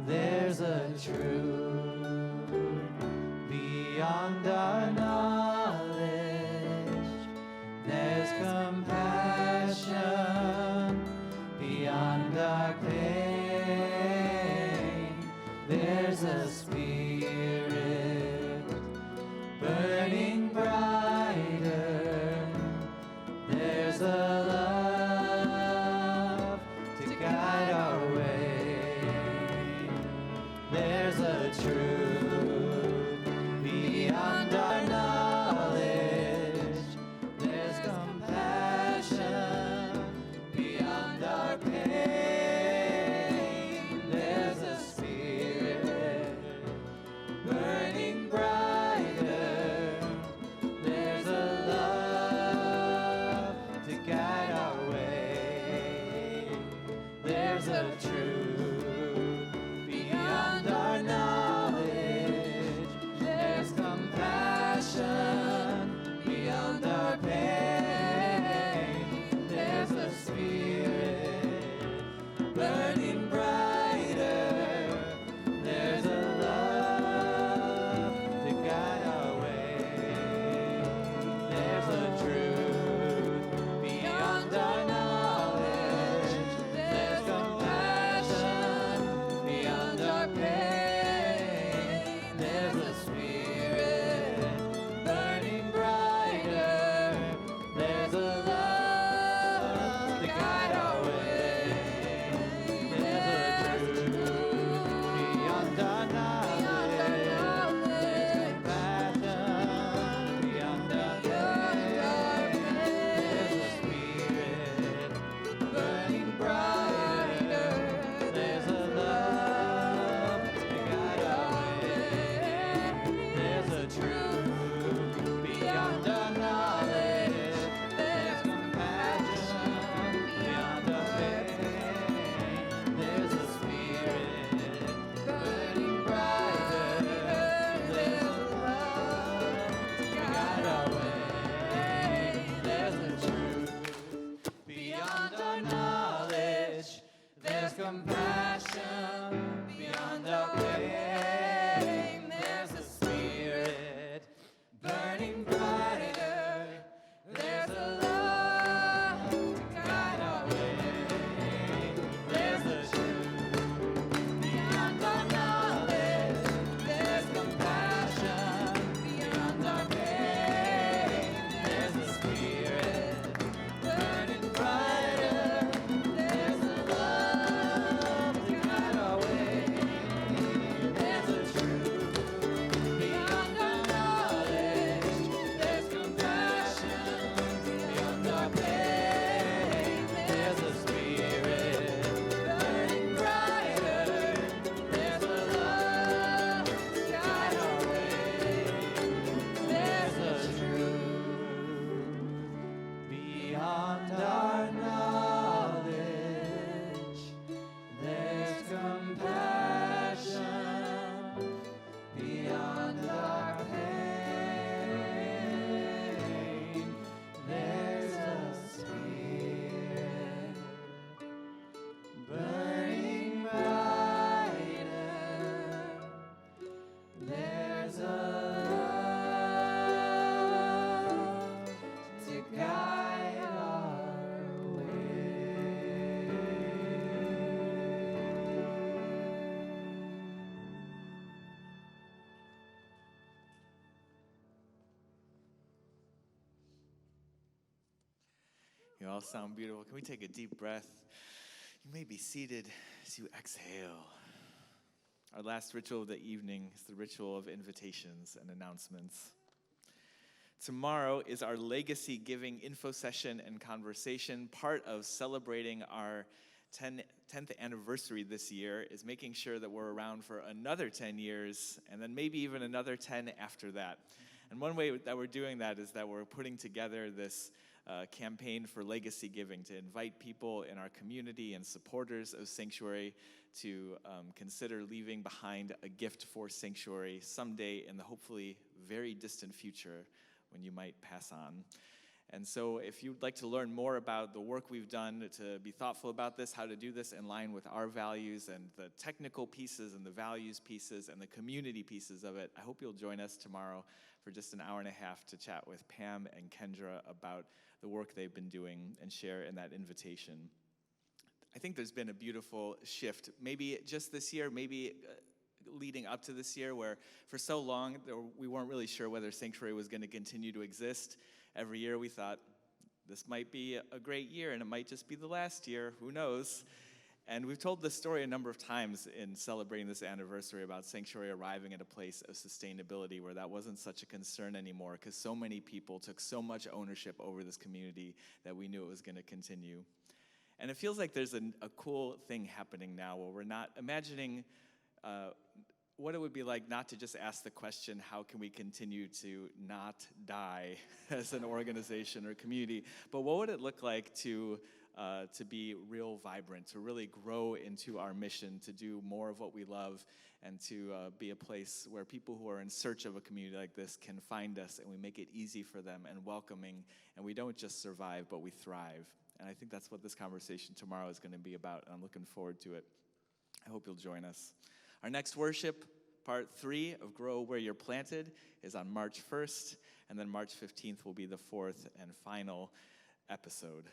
There's a truth beyond our knowledge. There's compassion beyond our pain. There's a spirit burning brighter. There's a love to guide our way. There's a truth beyond our knowledge. There's compassion beyond our pain. There's a spirit burning brighter. There's a love to guide our way. There's a truth beyond our knowledge. There's compassion beyond our pain. There's a spirit burning brighter. There's a love to guide our way. There's a truth beyond our knowledge. There's compassion beyond our pain. There's a spirit burning brighter. There's a love to guide our way. There's a truth beyond our knowledge. There's compassion beyond our pain. There's a spirit burning brighter. There's a love to guide our way. There's a truth beyond our knowledge. There's compassion beyond our pain. There's a spirit burning brighter. There's a love to guide our way. There's a truth beyond our knowledge. There's compassion beyond our pain. There's a spirit burning brighter. There's a love to guide our way. There's a truth beyond our knowledge. There's compassion beyond our pain. There's a spirit
You all sound beautiful. Can we take a deep breath? You may be seated as you exhale. Our last ritual of the evening is the ritual of invitations and announcements. Tomorrow is our legacy giving info session and conversation. Part of celebrating our 10th anniversary this year is making sure that we're around for another 10 years and then maybe even another 10 after that. And one way that we're doing that is that we're putting together this campaign for legacy giving to invite people in our community and supporters of Sanctuary to consider leaving behind a gift for Sanctuary someday in the hopefully very distant future when you might pass on. And so if you'd like to learn more about the work we've done to be thoughtful about this, how to do this in line with our values and the technical pieces and the values pieces and the community pieces of it, I hope you'll join us tomorrow for just an hour and a half to chat with Pam and Kendra about the work they've been doing and share in that invitation. I think there's been a beautiful shift, maybe just this year, maybe leading up to this year, where for so long we weren't really sure whether Sanctuary was going to continue to exist. Every year we thought, this might be a great year and it might just be the last year, who knows? And we've told this story a number of times in celebrating this anniversary about Sanctuary arriving at a place of sustainability where that wasn't such a concern anymore because so many people took so much ownership over this community that we knew it was going to continue. And it feels like there's a cool thing happening now where we're not imagining what it would be like not to just ask the question, how can we continue to not die as an organization or community, but what would it look like to be real vibrant, to really grow into our mission, to do more of what we love, and to be a place where people who are in search of a community like this can find us, and we make it easy for them and welcoming, and we don't just survive, but we thrive. And I think that's what this conversation tomorrow is going to be about, and I'm looking forward to it. I hope you'll join us. Our next worship, part 3 of Grow Where You're Planted, is on March 1st, and then March 15th will be the 4th and final episode.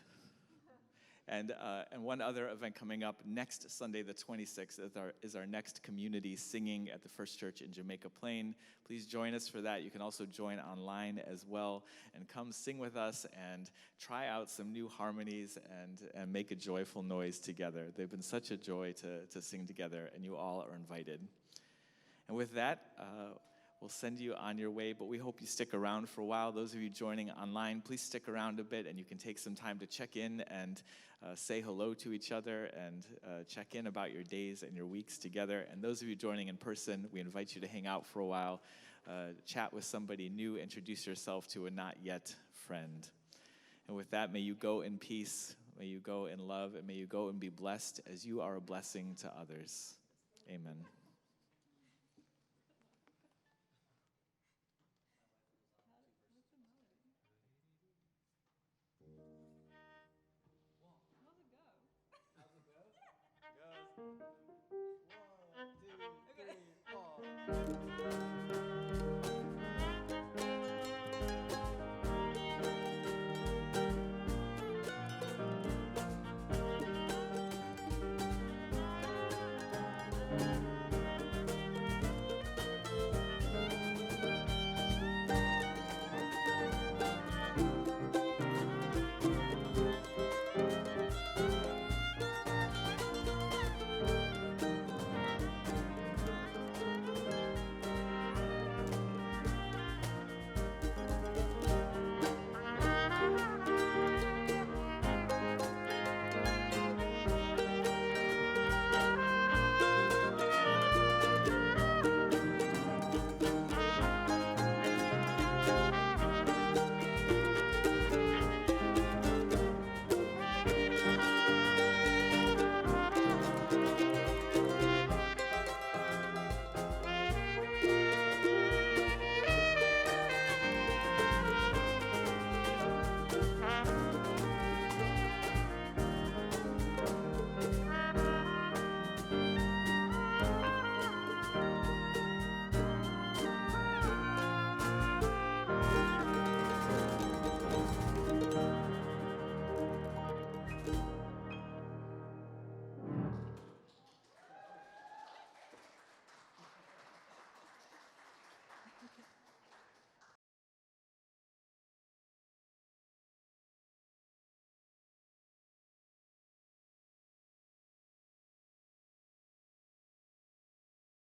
And one other event coming up next Sunday, the 26th, is our next community singing at the First Church in Jamaica Plain. Please join us for that. You can also join online as well and come sing with us and try out some new harmonies and make a joyful noise together. They've been such a joy to sing together, and you all are invited. And with that, we'll send you on your way, but we hope you stick around for a while. Those of you joining online, please stick around a bit, and you can take some time to check in and say hello to each other and check in about your days and your weeks together. And those of you joining in person, we invite you to hang out for a while, chat with somebody new, introduce yourself to a not yet friend. And with that, may you go in peace, may you go in love, and may you go and be blessed as you are a blessing to others. Amen.
How's it go?